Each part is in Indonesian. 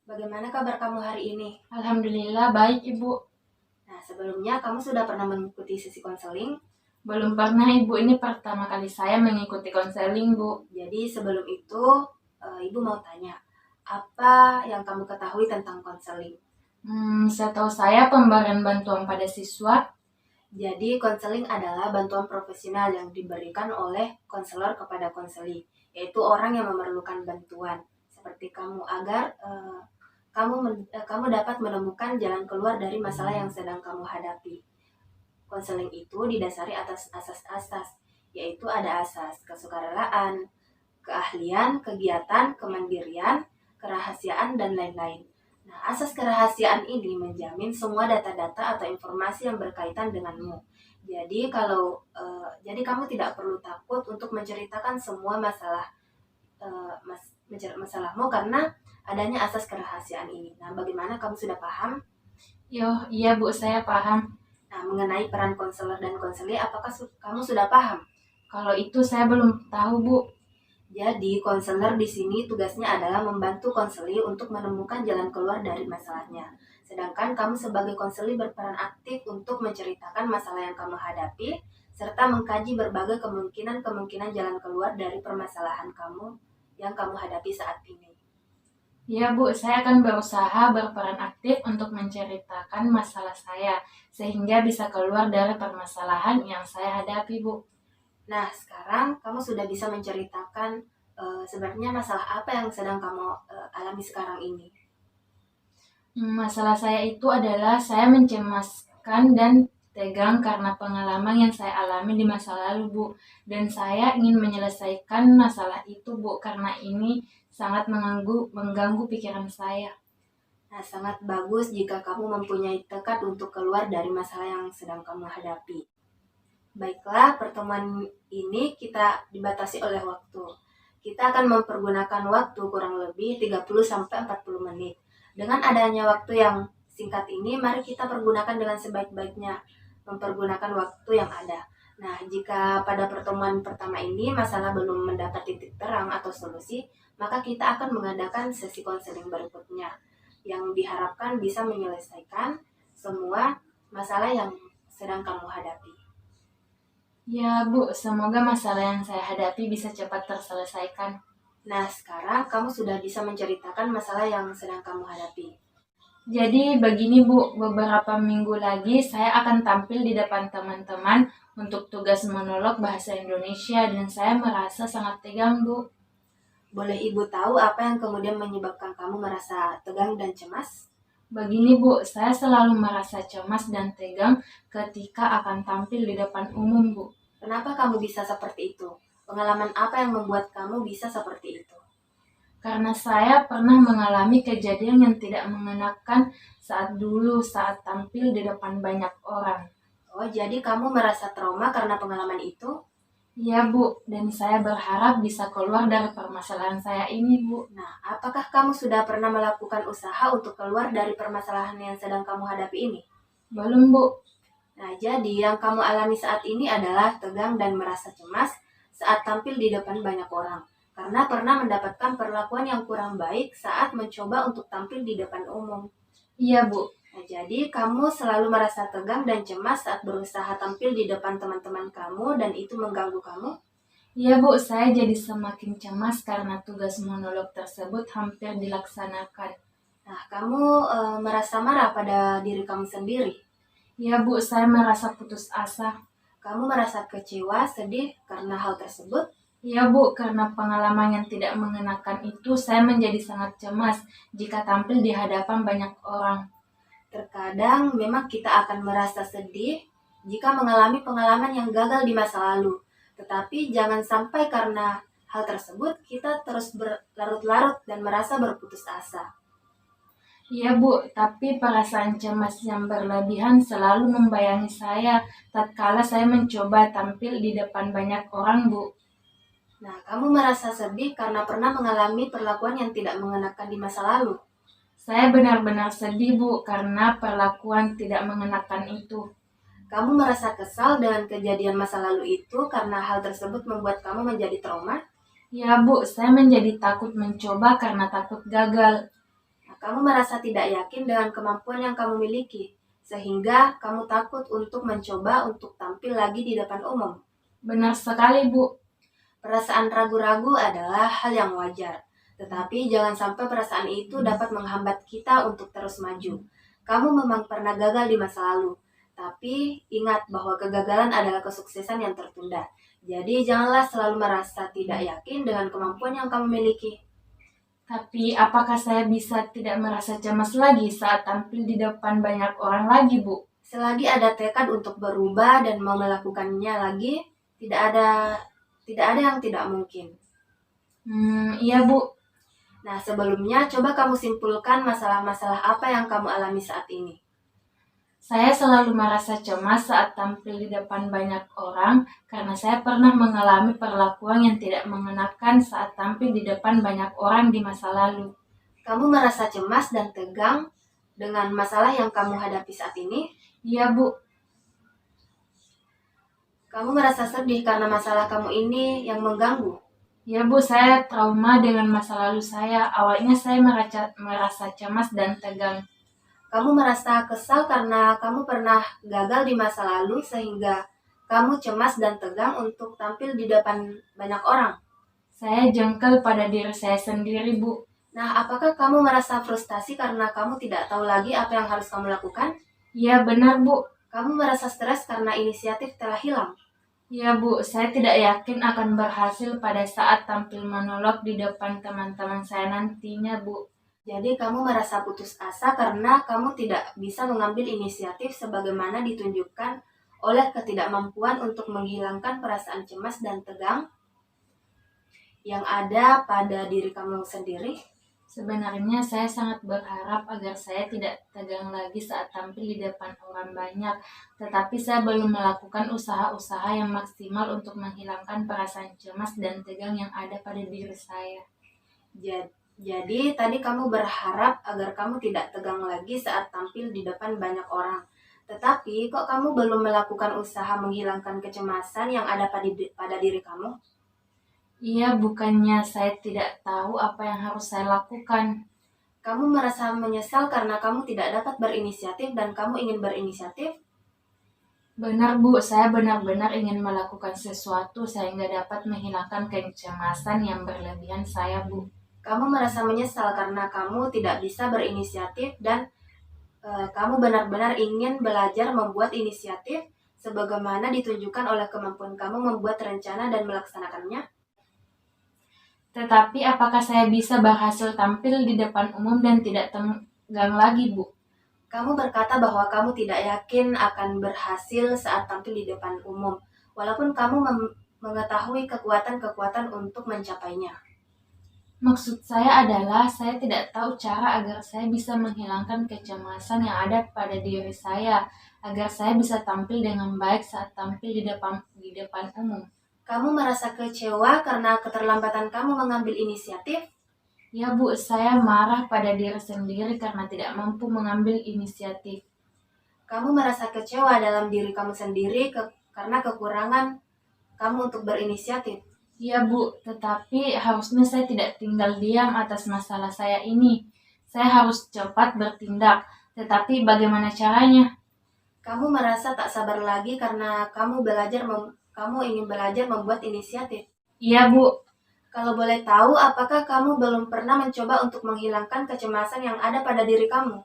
Bagaimana kabar kamu hari ini? Alhamdulillah baik Ibu. Nah, sebelumnya kamu sudah pernah mengikuti sesi konseling. Belum pernah Ibu, ini pertama kali saya mengikuti konseling Bu. Jadi sebelum itu, Ibu mau tanya, apa yang kamu ketahui tentang konseling? Setahu saya pemberian bantuan pada siswa. Jadi konseling adalah bantuan profesional yang diberikan oleh konselor kepada konseli, yaitu orang yang memerlukan bantuan seperti kamu agar kamu dapat menemukan jalan keluar dari masalah yang sedang kamu hadapi. Konseling itu didasari atas asas-asas, yaitu ada asas kesukarelaan, keahlian, kegiatan, kemandirian, kerahasiaan, dan lain-lain. Nah, asas kerahasiaan ini menjamin semua data-data atau informasi yang berkaitan denganmu. Jadi kamu tidak perlu takut untuk menceritakan semua masalahmu karena adanya asas kerahasiaan ini. Nah, bagaimana kamu sudah paham? Iya Bu, saya paham. Nah, mengenai peran konselor dan konseli, apakah kamu sudah paham? Kalau itu saya belum tahu Bu. Jadi, konselor di sini tugasnya adalah membantu konseli untuk menemukan jalan keluar dari masalahnya. Sedangkan kamu sebagai konseli berperan aktif untuk menceritakan masalah yang kamu hadapi, serta mengkaji berbagai kemungkinan-kemungkinan jalan keluar dari permasalahan kamu yang kamu hadapi saat ini. Iya Bu, saya akan berusaha berperan aktif untuk menceritakan masalah saya, sehingga bisa keluar dari permasalahan yang saya hadapi Bu. Nah, sekarang kamu sudah bisa menceritakan sebenarnya masalah apa yang sedang kamu alami sekarang ini. Masalah saya itu adalah saya mencemaskan dan tegang karena pengalaman yang saya alami di masa lalu, Bu. Dan saya ingin menyelesaikan masalah itu, Bu, karena ini sangat mengganggu pikiran saya. Nah, sangat bagus jika kamu mempunyai tekad untuk keluar dari masalah yang sedang kamu hadapi. Baiklah, pertemuan ini kita dibatasi oleh waktu. Kita akan mempergunakan waktu kurang lebih 30-40 menit. Dengan adanya waktu yang singkat ini, mari kita pergunakan dengan sebaik-baiknya, mempergunakan waktu yang ada. Nah, jika pada pertemuan pertama ini masalah belum mendapat titik terang atau solusi, maka kita akan mengadakan sesi konseling berikutnya yang diharapkan bisa menyelesaikan semua masalah yang sedang kamu hadapi. Ya, Bu, semoga masalah yang saya hadapi bisa cepat terselesaikan. Nah, sekarang kamu sudah bisa menceritakan masalah yang sedang kamu hadapi. Jadi begini Bu, beberapa minggu lagi saya akan tampil di depan teman-teman untuk tugas monolog bahasa Indonesia dan saya merasa sangat tegang Bu. Boleh Ibu tahu apa yang kemudian menyebabkan kamu merasa tegang dan cemas? Begini Bu, saya selalu merasa cemas dan tegang ketika akan tampil di depan umum Bu. Kenapa kamu bisa seperti itu? Pengalaman apa yang membuat kamu bisa seperti itu? Karena saya pernah mengalami kejadian yang tidak mengenakan saat tampil di depan banyak orang. Oh, jadi kamu merasa trauma karena pengalaman itu? Iya Bu, dan saya berharap bisa keluar dari permasalahan saya ini Bu. Nah, apakah kamu sudah pernah melakukan usaha untuk keluar dari permasalahan yang sedang kamu hadapi ini? Belum Bu. Nah, jadi yang kamu alami saat ini adalah tegang dan merasa cemas saat tampil di depan banyak orang. Karena pernah mendapatkan perlakuan yang kurang baik saat mencoba untuk tampil di depan umum. Iya Bu. Nah, jadi kamu selalu merasa tegang dan cemas saat berusaha tampil di depan teman-teman kamu dan itu mengganggu kamu? Iya Bu, saya jadi semakin cemas karena tugas monolog tersebut hampir dilaksanakan. Nah, kamu merasa marah pada diri kamu sendiri? Iya Bu, saya merasa putus asa. Kamu merasa kecewa, sedih karena hal tersebut? Iya Bu, karena pengalaman yang tidak mengenakan itu saya menjadi sangat cemas jika tampil di hadapan banyak orang. Terkadang memang kita akan merasa sedih jika mengalami pengalaman yang gagal di masa lalu. Tetapi jangan sampai karena hal tersebut kita terus berlarut-larut dan merasa berputus asa. Iya Bu, tapi perasaan cemas yang berlebihan selalu membayangi saya tatkala saya mencoba tampil di depan banyak orang Bu. Nah, kamu merasa sedih karena pernah mengalami perlakuan yang tidak mengenakan di masa lalu. Saya benar-benar sedih Bu karena perlakuan tidak mengenakan itu. Kamu merasa kesal dengan kejadian masa lalu itu karena hal tersebut membuat kamu menjadi trauma? Ya Bu, saya menjadi takut mencoba karena takut gagal. Nah, Kamu merasa tidak yakin dengan kemampuan yang kamu miliki, sehingga kamu takut untuk mencoba untuk tampil lagi di depan umum. Benar sekali, Bu. Perasaan ragu-ragu adalah hal yang wajar, tetapi jangan sampai perasaan itu dapat menghambat kita untuk terus maju. Kamu memang pernah gagal di masa lalu, tapi ingat bahwa kegagalan adalah kesuksesan yang tertunda. Jadi janganlah selalu merasa tidak yakin dengan kemampuan yang kamu miliki. Tapi apakah saya bisa tidak merasa cemas lagi saat tampil di depan banyak orang lagi, Bu? Selagi ada tekad untuk berubah dan mau melakukannya lagi, tidak ada yang tidak mungkin. Iya, Bu. Nah, sebelumnya coba kamu simpulkan masalah-masalah apa yang kamu alami saat ini. Saya selalu merasa cemas saat tampil di depan banyak orang karena saya pernah mengalami perlakuan yang tidak mengenakan saat tampil di depan banyak orang di masa lalu. Kamu merasa cemas dan tegang dengan masalah yang kamu hadapi saat ini? Iya, Bu. Kamu merasa sedih karena masalah kamu ini yang mengganggu? Ya, Bu, saya trauma dengan masa lalu saya. Awalnya saya merasa cemas dan tegang. Kamu merasa kesal karena kamu pernah gagal di masa lalu sehingga kamu cemas dan tegang untuk tampil di depan banyak orang. Saya jengkel pada diri saya sendiri, Bu. Nah, apakah kamu merasa frustasi karena kamu tidak tahu lagi apa yang harus kamu lakukan? Iya, benar, Bu. Kamu merasa stres karena inisiatif telah hilang. Ya, Bu, saya tidak yakin akan berhasil pada saat tampil monolog di depan teman-teman saya nantinya, Bu. Jadi kamu merasa putus asa karena kamu tidak bisa mengambil inisiatif sebagaimana ditunjukkan oleh ketidakmampuan untuk menghilangkan perasaan cemas dan tegang yang ada pada diri kamu sendiri. Sebenarnya saya sangat berharap agar saya tidak tegang lagi saat tampil di depan orang banyak, tetapi saya belum melakukan usaha-usaha yang maksimal untuk menghilangkan perasaan cemas dan tegang yang ada pada diri saya. Jadi tadi kamu berharap agar kamu tidak tegang lagi saat tampil di depan banyak orang. Tetapi kok kamu belum melakukan usaha menghilangkan kecemasan yang ada pada diri kamu? Iya, bukannya saya tidak tahu apa yang harus saya lakukan. Kamu merasa menyesal karena kamu tidak dapat berinisiatif dan kamu ingin berinisiatif? Benar, Bu, saya benar-benar ingin melakukan sesuatu sehingga dapat menghilangkan kecemasan yang berlebihan saya, Bu. Kamu merasa menyesal karena kamu tidak bisa berinisiatif dan kamu benar-benar ingin belajar membuat inisiatif sebagaimana ditunjukkan oleh kemampuan kamu membuat rencana dan melaksanakannya. Tetapi apakah saya bisa berhasil tampil di depan umum dan tidak tegang lagi, Bu? Kamu berkata bahwa kamu tidak yakin akan berhasil saat tampil di depan umum, walaupun kamu mengetahui kekuatan-kekuatan untuk mencapainya. Maksud saya adalah saya tidak tahu cara agar saya bisa menghilangkan kecemasan yang ada pada diri saya, agar saya bisa tampil dengan baik saat tampil di depan umum. Kamu merasa kecewa karena keterlambatan kamu mengambil inisiatif? Ya, Bu, saya marah pada diri sendiri karena tidak mampu mengambil inisiatif. Kamu merasa kecewa dalam diri kamu sendiri karena kekurangan kamu untuk berinisiatif. Ya, Bu, tetapi harusnya saya tidak tinggal diam atas masalah saya ini. Saya harus cepat bertindak, tetapi bagaimana caranya? Kamu merasa tak sabar lagi karena kamu ingin belajar membuat inisiatif. Iya, Bu. Kalau boleh tahu, apakah kamu belum pernah mencoba untuk menghilangkan kecemasan yang ada pada diri kamu?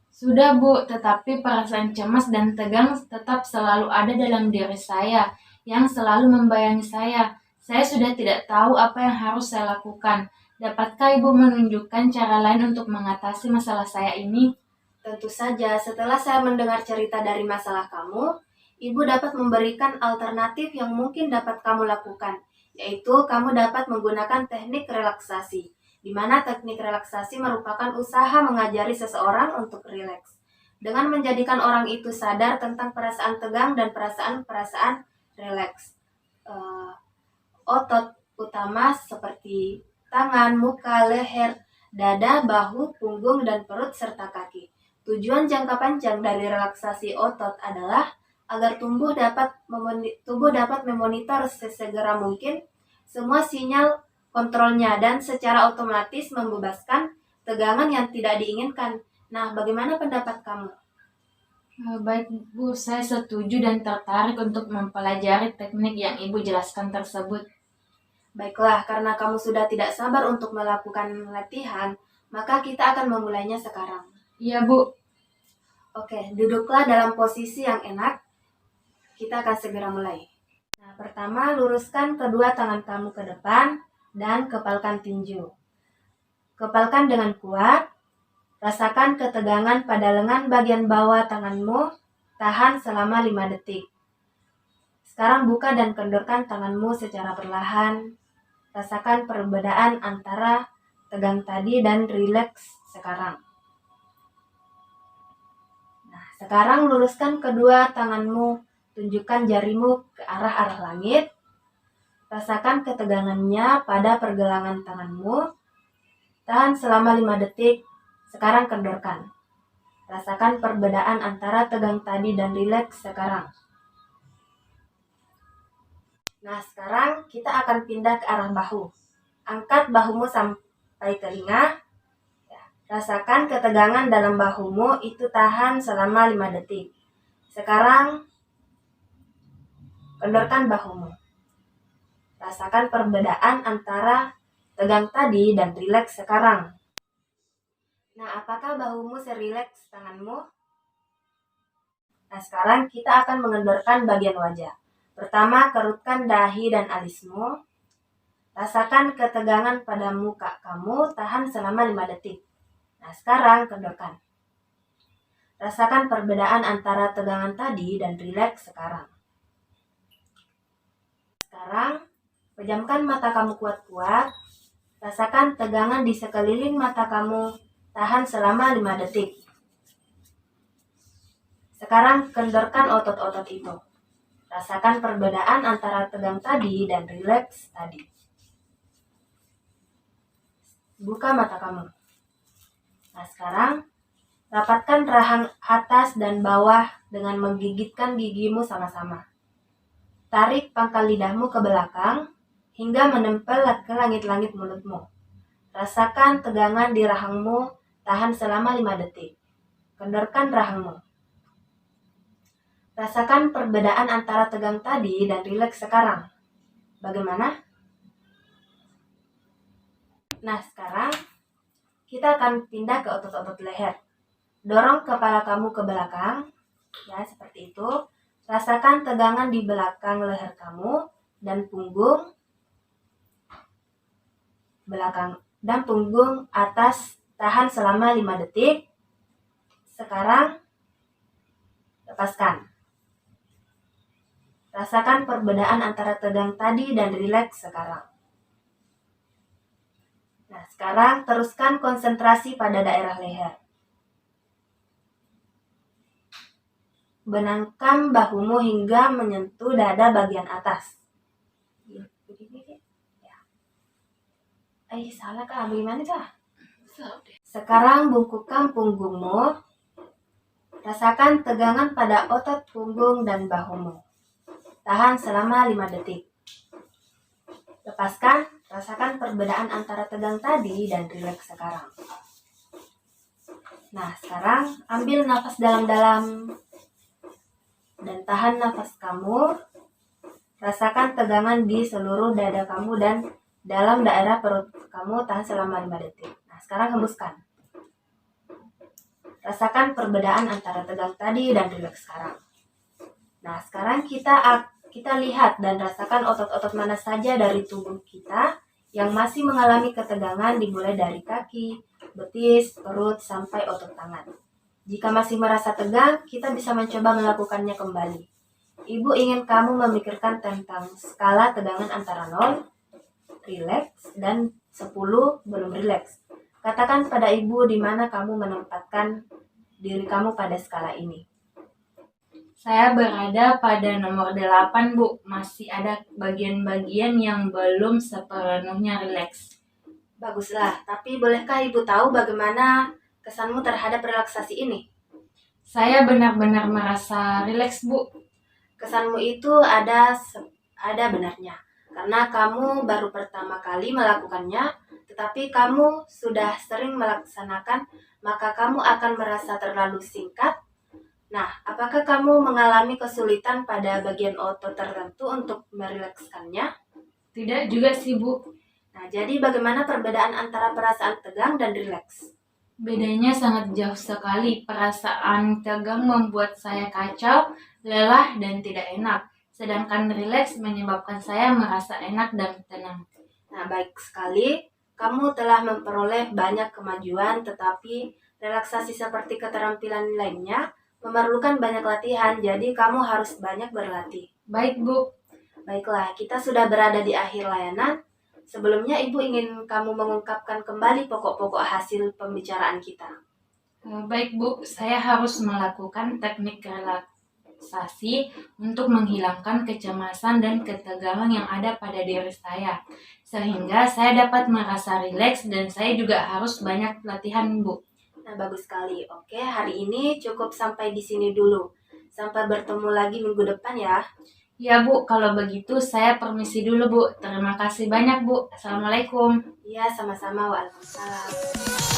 Sudah, Bu, tetapi perasaan cemas dan tegang tetap selalu ada dalam diri saya, yang selalu membayangi saya. Saya sudah tidak tahu apa yang harus saya lakukan. Dapatkah Ibu menunjukkan cara lain untuk mengatasi masalah saya ini? Tentu saja, setelah saya mendengar cerita dari masalah kamu, Ibu dapat memberikan alternatif yang mungkin dapat kamu lakukan, yaitu kamu dapat menggunakan teknik relaksasi, di mana teknik relaksasi merupakan usaha mengajari seseorang untuk rileks, dengan menjadikan orang itu sadar tentang perasaan tegang dan perasaan-perasaan rileks. Otot utama seperti tangan, muka, leher, dada, bahu, punggung, dan perut, serta kaki. Tujuan jangka panjang dari relaksasi otot adalah agar tubuh dapat memonitor sesegera mungkin semua sinyal kontrolnya dan secara otomatis membebaskan tegangan yang tidak diinginkan. Nah, bagaimana pendapat kamu? Baik Bu, saya setuju dan tertarik untuk mempelajari teknik yang Ibu jelaskan tersebut. Baiklah, karena kamu sudah tidak sabar untuk melakukan latihan, maka kita akan memulainya sekarang. Iya Bu. Oke, duduklah dalam posisi yang enak. Kita akan segera mulai. Nah, pertama, luruskan kedua tangan kamu ke depan dan kepalkan tinju. Kepalkan dengan kuat. Rasakan ketegangan pada lengan bagian bawah tanganmu. Tahan selama 5 detik. Sekarang buka dan kendorkan tanganmu secara perlahan. Rasakan perbedaan antara tegang tadi dan rileks sekarang. Nah, sekarang luruskan kedua tanganmu. Tunjukkan jarimu ke arah langit. Rasakan ketegangannya pada pergelangan tanganmu. Tahan selama 5 detik. Sekarang kendorkan. Rasakan perbedaan antara tegang tadi dan rileks sekarang. Nah, sekarang kita akan pindah ke arah bahu. Angkat bahumu sampai telinga. Rasakan ketegangan dalam bahumu, itu tahan selama 5 detik. Sekarang kendorkan bahumu. Rasakan perbedaan antara tegang tadi dan rileks sekarang. Nah, apakah bahumu serileks tanganmu? Nah, sekarang kita akan mengendorkan bagian wajah. Pertama, kerutkan dahi dan alismu. Rasakan ketegangan pada muka kamu, tahan selama 5 detik. Nah, sekarang kendorkan. Rasakan perbedaan antara tegangan tadi dan rileks sekarang. Sekarang, pejamkan mata kamu kuat-kuat. Rasakan tegangan di sekeliling mata kamu. Tahan selama 5 detik. Sekarang kendorkan otot-otot itu. Rasakan perbedaan antara tegang tadi dan rileks tadi. Buka mata kamu. Nah, sekarang rapatkan rahang atas dan bawah dengan menggigitkan gigimu sama-sama. Tarik pangkal lidahmu ke belakang hingga menempel ke langit-langit mulutmu. Rasakan tegangan di rahangmu, tahan selama 5 detik. Kendorkan rahangmu. Rasakan perbedaan antara tegang tadi dan rileks sekarang. Bagaimana? Nah, sekarang kita akan pindah ke otot-otot leher. Dorong kepala kamu ke belakang, ya seperti itu. Rasakan tegangan di belakang leher kamu dan punggung belakang dan punggung atas, tahan selama 5 detik. Sekarang lepaskan. Rasakan perbedaan antara tegang tadi dan rileks sekarang. Nah, sekarang teruskan konsentrasi pada daerah leher. Benangkan bahumu hingga menyentuh dada bagian atas. Salah kah? Bagaimana kah? Sekarang bungkukkan punggungmu. Rasakan tegangan pada otot punggung dan bahumu. Tahan selama 5 detik. Lepaskan, rasakan perbedaan antara tegang tadi dan rileks sekarang. Nah, sekarang ambil nafas dalam-dalam dan tahan nafas kamu. Rasakan tegangan di seluruh dada kamu dan dalam daerah perut kamu, tahan selama 5 detik. Nah, sekarang hembuskan. Rasakan perbedaan antara tegang tadi dan rileks sekarang. Nah, sekarang kita lihat dan rasakan otot-otot mana saja dari tubuh kita yang masih mengalami ketegangan, dimulai dari kaki, betis, perut, sampai otot tangan. Jika masih merasa tegang, kita bisa mencoba melakukannya kembali. Ibu ingin kamu memikirkan tentang skala tegangan antara 0, rileks, dan 10, belum rileks. Katakan pada ibu di mana kamu menempatkan diri kamu pada skala ini. Saya berada pada nomor 8, Bu. Masih ada bagian-bagian yang belum sepenuhnya rileks. Baguslah, tapi bolehkah ibu tahu bagaimana kesanmu terhadap relaksasi ini? Saya benar-benar merasa rileks, Bu. Kesanmu itu ada benarnya. Karena kamu baru pertama kali melakukannya, tetapi kamu sudah sering melaksanakan, maka kamu akan merasa terlalu singkat. Nah, apakah kamu mengalami kesulitan pada bagian otot tertentu untuk merilekskannya? Tidak juga sih, Bu. Nah, jadi bagaimana perbedaan antara perasaan tegang dan rileks? Bedanya sangat jauh sekali. Perasaan tegang membuat saya kacau, lelah, dan tidak enak. Sedangkan rileks menyebabkan saya merasa enak dan tenang. Nah, baik sekali. Kamu telah memperoleh banyak kemajuan, tetapi relaksasi seperti keterampilan lainnya memerlukan banyak latihan, jadi kamu harus banyak berlatih. Baik, Bu. Baiklah, kita sudah berada di akhir layanan. Sebelumnya, Ibu ingin kamu mengungkapkan kembali pokok-pokok hasil pembicaraan kita. Baik, Bu. Saya harus melakukan teknik relaksasi untuk menghilangkan kecemasan dan ketegangan yang ada pada diri saya. Sehingga saya dapat merasa rileks dan saya juga harus banyak latihan, Bu. Nah, bagus sekali. Oke, hari ini cukup sampai di sini dulu. Sampai bertemu lagi minggu depan ya. Ya, Bu. Kalau begitu saya permisi dulu, Bu. Terima kasih banyak, Bu. Assalamualaikum. Iya, sama-sama. Waalaikumsalam.